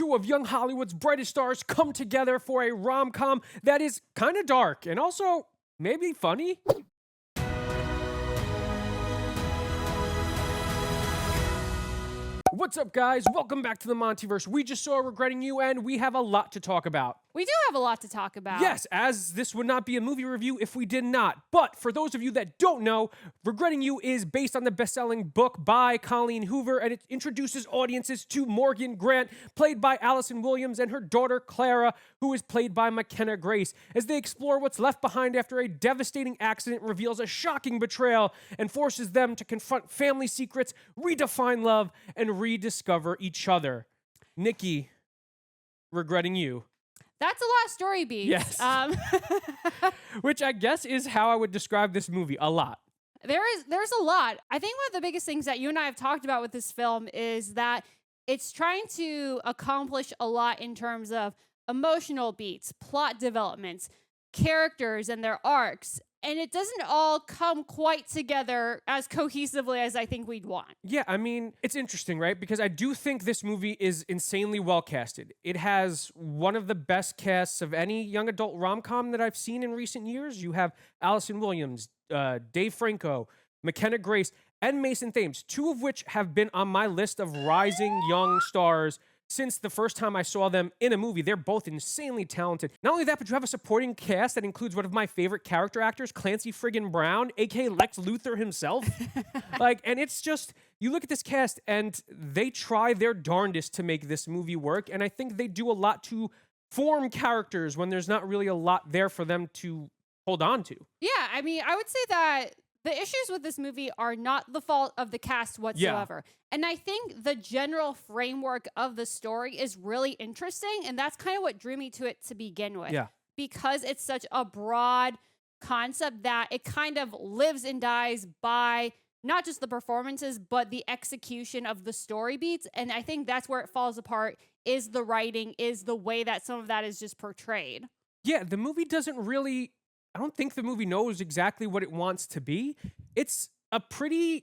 two of young Hollywood's brightest stars come together for a rom-com that is kind of dark and also maybe funny. What's up, guys? Welcome back to the MontyVerse. We just saw Regretting You, and we have a lot to talk about. We do have a lot to talk about. Yes, as this would not be a movie review if we did not. But for those of you that don't know, Regretting You is based on the best-selling book by Colleen Hoover, and it introduces audiences to Morgan Grant, played by Allison Williams, and her daughter Clara, who is played by McKenna Grace, as they explore what's left behind after a devastating accident reveals a shocking betrayal and forces them to confront family secrets, redefine love, and rediscover each other. Nikki, Regretting You. That's a lot of story beats. Yes. Which I guess is how I would describe this movie. A lot. There's a lot. I think one of the biggest things that you and I have talked about with this film is that it's trying to accomplish a lot in terms of emotional beats, plot developments, characters and their arcs. And it doesn't all come quite together as cohesively as I think we'd want. Yeah, I mean, it's interesting, right? Because I do think this movie is insanely well casted. It has one of the best casts of any young adult rom-com that I've seen in recent years. You have Allison Williams, Dave Franco, McKenna Grace, and Mason Thames, two of which have been on my list of rising young stars since the first time I saw them in a movie. They're both insanely talented. Not only that, but you have a supporting cast that includes one of my favorite character actors, Clancy friggin' Brown, aka Lex Luthor himself. And it's just, you look at this cast and they try their darndest to make this movie work, and I think they do a lot to form characters when there's not really a lot there for them to hold on to. Yeah, I mean, I would say that the issues with this movie are not the fault of the cast whatsoever. Yeah. And I think the general framework of the story is really interesting. And that's kind of what drew me to it to begin with. Yeah. Because it's such a broad concept that it kind of lives and dies by not just the performances, but the execution of the story beats. And I think that's where it falls apart, is the writing, is the way that some of that is just portrayed. Yeah, the movie doesn't really... I don't think the movie knows exactly what it wants to be. It's a pretty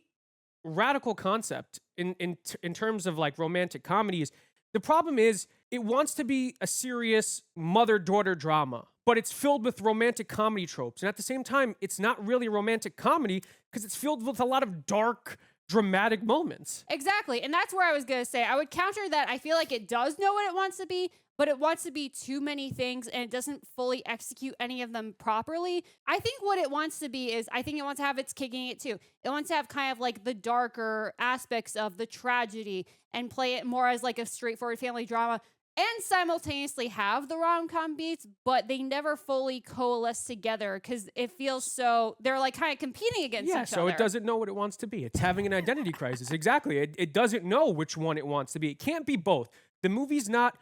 radical concept in terms of like romantic comedies. The problem is it wants to be a serious mother-daughter drama, but it's filled with romantic comedy tropes. And at the same time, it's not really a romantic comedy because it's filled with a lot of dark, dramatic moments. Exactly. And that's where I was going to say, I would counter that I feel like it does know what it wants to be, but it wants to be too many things and it doesn't fully execute any of them properly. I think what it wants to be is, I think it wants to have its kicking it too. It wants to have kind of like the darker aspects of the tragedy and play it more as like a straightforward family drama and simultaneously have the rom-com beats, but they never fully coalesce together because it feels so, they're like kind of competing against each other. Yeah, so it doesn't know what it wants to be. It's having an identity crisis. Exactly. It doesn't know which one it wants to be. It can't be both. The movie's not...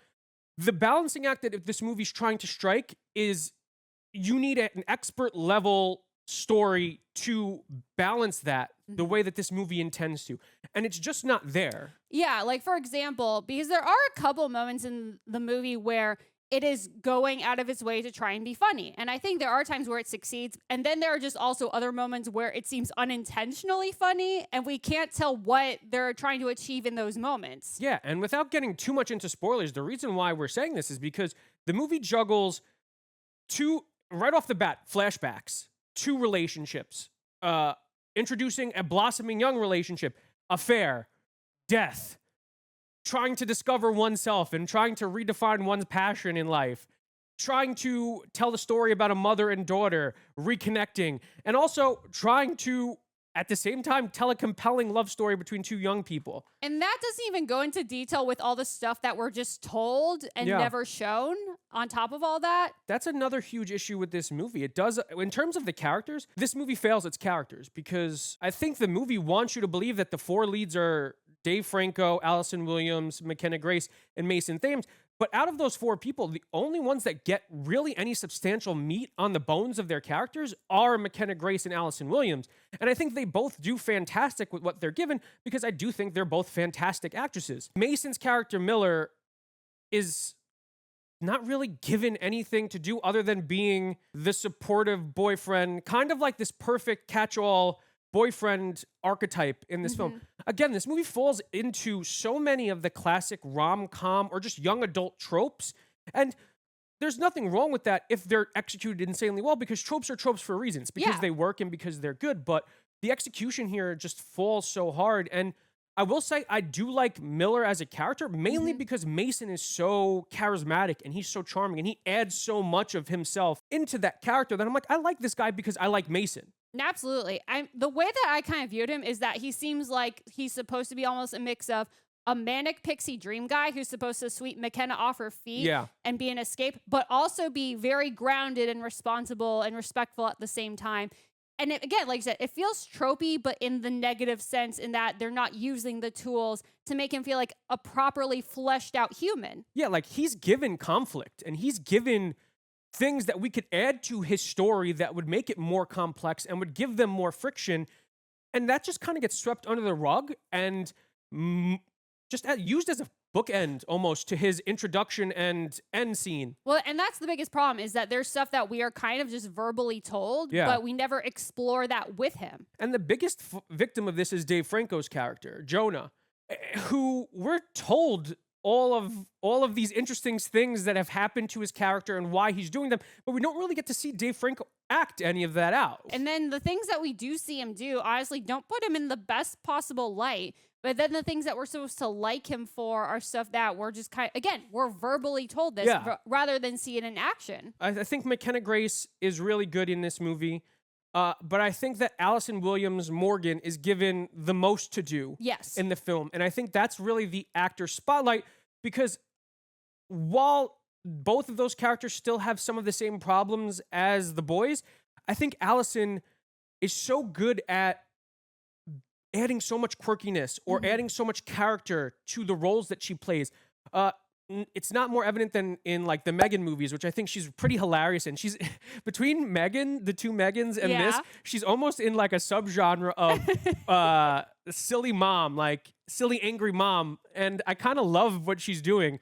The balancing act that this movie's trying to strike is you need an expert level story to balance that the way that this movie intends to. And it's just not there. Yeah, like for example, because there are a couple moments in the movie where it is going out of its way to try and be funny. And I think there are times where it succeeds. And then there are just also other moments where it seems unintentionally funny and we can't tell what they're trying to achieve in those moments. Yeah, and without getting too much into spoilers, the reason why we're saying this is because the movie juggles right off the bat, flashbacks, two relationships, introducing a blossoming young relationship, affair, death, trying to discover oneself and trying to redefine one's passion in life, trying to tell the story about a mother and daughter reconnecting, and also trying to, at the same time, tell a compelling love story between two young people. And that doesn't even go into detail with all the stuff that we're just told and never shown on top of all that. That's another huge issue with this movie. It does, in terms of the characters, this movie fails its characters because I think the movie wants you to believe that the four leads are Dave Franco, Allison Williams, McKenna Grace, and Mason Thames. But out of those four people, the only ones that get really any substantial meat on the bones of their characters are McKenna Grace and Allison Williams. And I think they both do fantastic with what they're given because I do think they're both fantastic actresses. Mason's character, Miller, is not really given anything to do other than being the supportive boyfriend, kind of like this perfect catch-all boyfriend archetype in this film. Again, this movie falls into so many of the classic rom-com or just young adult tropes. And there's nothing wrong with that if they're executed insanely well, because tropes are tropes for a reason. It's because they work and because they're good. But the execution here just falls so hard. And I will say I do like Miller as a character, mainly because Mason is so charismatic and he's so charming and he adds so much of himself into that character that I'm like, I like this guy because I like Mason. Absolutely. The way that I kind of viewed him is that he seems like he's supposed to be almost a mix of a manic pixie dream guy who's supposed to sweep McKenna off her feet and be an escape, but also be very grounded and responsible and respectful at the same time. And again, like I said, it feels tropey, but in the negative sense, in that they're not using the tools to make him feel like a properly fleshed out human. Yeah, like he's given conflict and he's given things that we could add to his story that would make it more complex and would give them more friction. And that just kind of gets swept under the rug and just used as a bookend almost to his introduction and end scene. Well, and that's the biggest problem, is that there's stuff that we are kind of just verbally told, but we never explore that with him. And the biggest victim of this is Dave Franco's character, Jonah, who we're told all of these interesting things that have happened to his character and why he's doing them, but we don't really get to see Dave Franco act any of that out. And then the things that we do see him do, honestly, don't put him in the best possible light. But then the things that we're supposed to like him for are stuff that we're just we're verbally told this rather than see it in action. I think McKenna Grace is really good in this movie. But I think that Allison Williams Morgan is given the most to do in the film. And I think that's really the actor spotlight, because while both of those characters still have some of the same problems as the boys, I think Allison is so good at adding so much quirkiness or adding so much character to the roles that she plays. It's not more evident than in like the Megan movies, which I think she's pretty hilarious in. She's between Megan, the two Megans, and this, she's almost in like a subgenre of silly mom, like silly angry mom. And I kind of love what she's doing.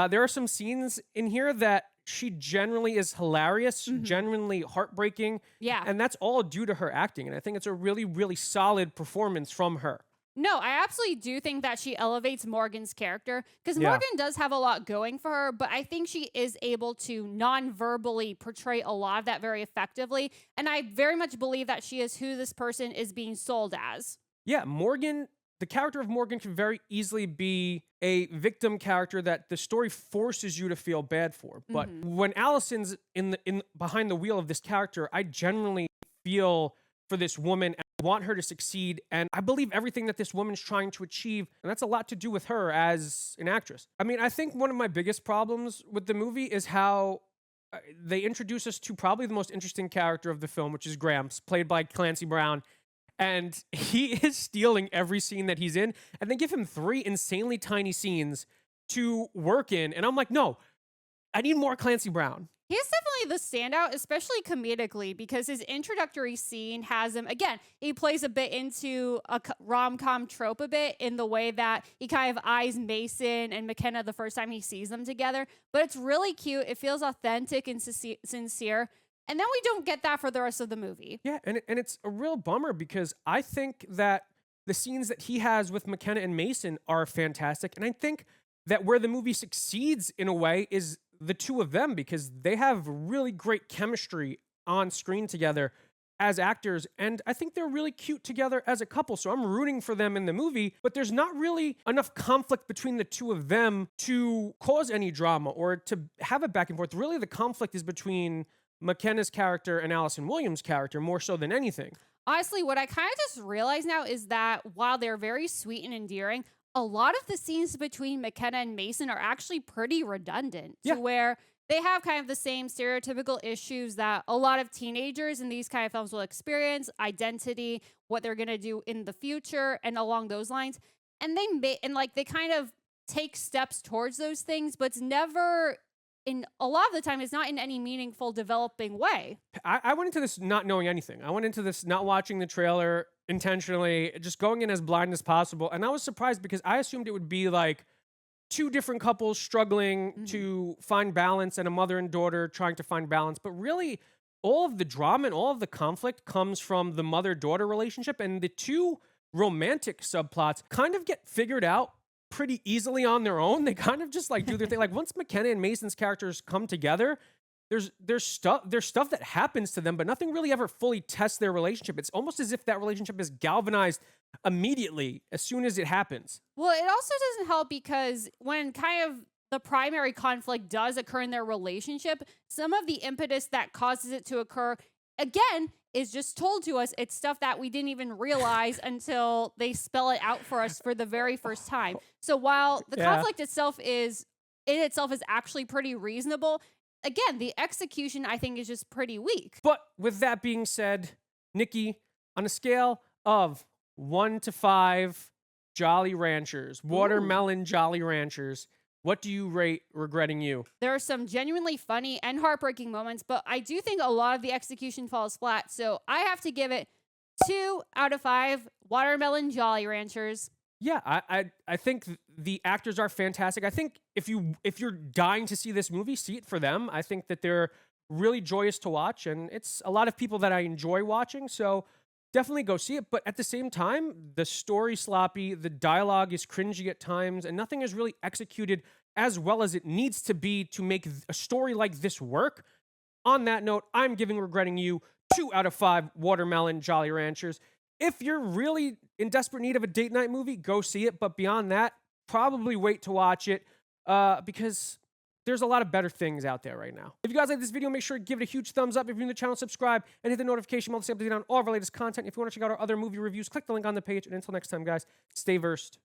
There are some scenes in here that she generally is hilarious, genuinely heartbreaking. Yeah. And that's all due to her acting. And I think it's a really, really solid performance from her. No, I absolutely do think that she elevates Morgan's character, because Morgan does have a lot going for her, but I think she is able to non-verbally portray a lot of that very effectively. And I very much believe that she is who this person is being sold as. Yeah, Morgan, the character of Morgan can very easily be a victim character that the story forces you to feel bad for. But when Allison's in behind the wheel of this character, I generally feel for this woman and want her to succeed. And I believe everything that this woman's trying to achieve. And that's a lot to do with her as an actress. I mean, I think one of my biggest problems with the movie is how they introduce us to probably the most interesting character of the film, which is Gramps, played by Clancy Brown. And he is stealing every scene that he's in. And they give him 3 insanely tiny scenes to work in. And I'm like, no, I need more Clancy Brown. He's definitely the standout, especially comedically, because his introductory scene has him, again, he plays a bit into a rom-com trope a bit in the way that he kind of eyes Mason and McKenna the first time he sees them together. But it's really cute. It feels authentic and sincere. And then we don't get that for the rest of the movie. Yeah, and it's a real bummer, because I think that the scenes that he has with McKenna and Mason are fantastic. And I think that where the movie succeeds in a way is the two of them, because they have really great chemistry on screen together as actors. And I think they're really cute together as a couple. So I'm rooting for them in the movie, but there's not really enough conflict between the two of them to cause any drama or to have a back and forth. Really, the conflict is between McKenna's character and Allison Williams' character more so than anything. Honestly, what I kind of just realized now is that while they're very sweet and endearing, a lot of the scenes between McKenna and Mason are actually pretty redundant to where they have kind of the same stereotypical issues that a lot of teenagers in these kind of films will experience: identity, what they're going to do in the future, and along those lines. And they kind of take steps towards those things, but it's never, in a lot of the time, it's not in any meaningful developing way. I went into this not knowing anything. I went into this not watching the trailer intentionally, just going in as blind as possible. And I was surprised, because I assumed it would be like 2 different couples struggling to find balance and a mother and daughter trying to find balance. But really, all of the drama and all of the conflict comes from the mother-daughter relationship, and the two romantic subplots kind of get figured out pretty easily on their own. They kind of just like do their thing. Like once McKenna and Mason's characters come together, there's stuff that happens to them, but nothing really ever fully tests their relationship. It's almost as if that relationship is galvanized immediately as soon as it happens. Well, it also doesn't help because when kind of the primary conflict does occur in their relationship, some of the impetus that causes it to occur, again, is just told to us. It's stuff that we didn't even realize until they spell it out for us for the very first time. So while the conflict itself is actually pretty reasonable, again, the execution, I think, is just pretty weak. But with that being said, Nikki, on a scale of 1 to 5 Jolly Ranchers, watermelon Jolly Ranchers, what do you rate Regretting You? There are some genuinely funny and heartbreaking moments, but I do think a lot of the execution falls flat. So I have to give it 2 out of 5 watermelon Jolly Ranchers. Yeah, I think the actors are fantastic. I think if you're dying to see this movie, see it for them. I think that they're really joyous to watch, and it's a lot of people that I enjoy watching, so definitely go see it. But at the same time, the story's sloppy, the dialogue is cringy at times, and nothing is really executed as well as it needs to be to make a story like this work. On that note, I'm giving Regretting You 2 out of 5 watermelon Jolly Ranchers. If you're really in desperate need of a date night movie, go see it. But beyond that, probably wait to watch it because there's a lot of better things out there right now. If you guys like this video, make sure to give it a huge thumbs up. If you're new to the channel, subscribe and hit the notification bell to stay updated on all of our latest content. If you want to check out our other movie reviews, click the link on the page. And until next time, guys, stay versed.